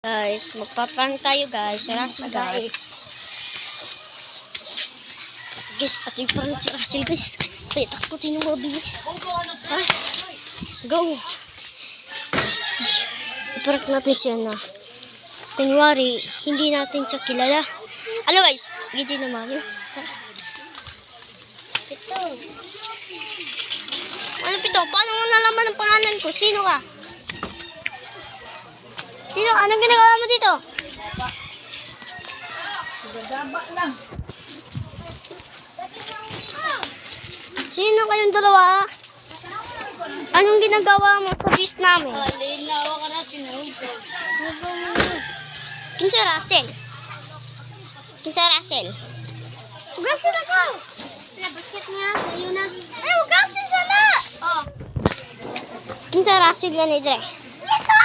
Guys, magpa-prank tayo guys. Russell guys. Guys, at yung prank si Russell guys. Kaya takutin yung mga bilis. Ha? Go! I-prank natin siya na. Kunwari, hindi natin siya kilala. Ano guys? Hindi naman yun. Ito. Ano pito? Paano mo nalaman ang pangalan ko? Sino ka? Sino? Anong ginagawa mo dito? Gagaba lang. Sino kayong dalawa? Anong ginagawa mo sa bis namin? Linawa ka na sinunod. Kinsa Russell? Kinsa Russell? Russell ako! Basket nga, tayo na. Ay, Russell sana! Oh. Kinsa Russell yan idre? Ito!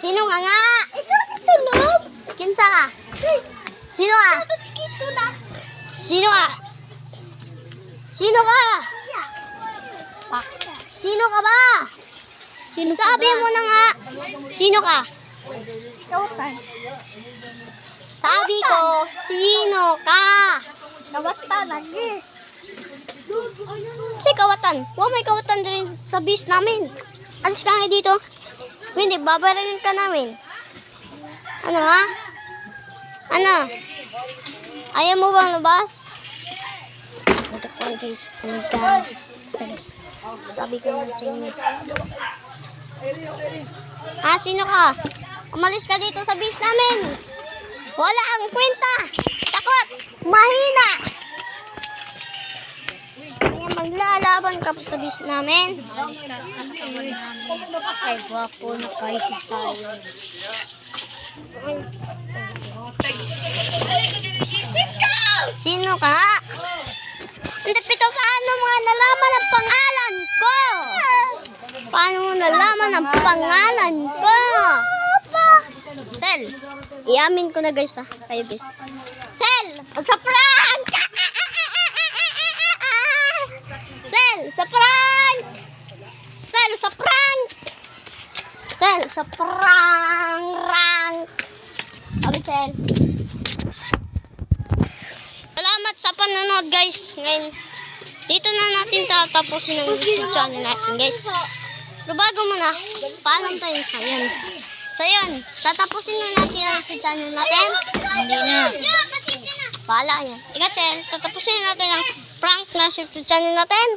Sino ka nga? Ito tulog. Kinsa ka? Sino ka? Sino ka? Sino ka? Sino ka ba? Sabi mo na nga. Sino ka? Sabi ko, sino ka? Kawatan lagi. Si kawatan. Wow, may kawatan din sa bis namin. Alis ka nga dito. Hindi, babarilin ka namin. Ano ha? Ano? Ayaw mo bang labas? Ito po guys. Basta guys. Sabi ko na sa inyo. Ah, sino ka? Umalis ka dito sa bis namin. Wala ang kwenta. Takot. Mahina. Kaya maglalaban ka sa bis namin. Alis ka sa kawan namin. Ay, gwapo na kayo si Sayon. Sino ka? Hindi pito, paano mo nalaman ang pangalan ko? Paano mo nalaman ang pangalan ko? Sel, iamin ko na guys ha. Kayo guys. Sel, sa prank! Sel, sa prank! Sel, sa prank! Sel, sa prank! Sabi Sel. Salamat sa panonood guys. Ngayon, dito na natin tatapusin ang YouTube channel natin guys. Pero bago muna, paalam tayo sa yun. So yun, tatapusin na natin ang YouTube channel natin. Hindi na. Paala yan. Ika Sel, tatapusin na natin ang prank na YouTube channel natin.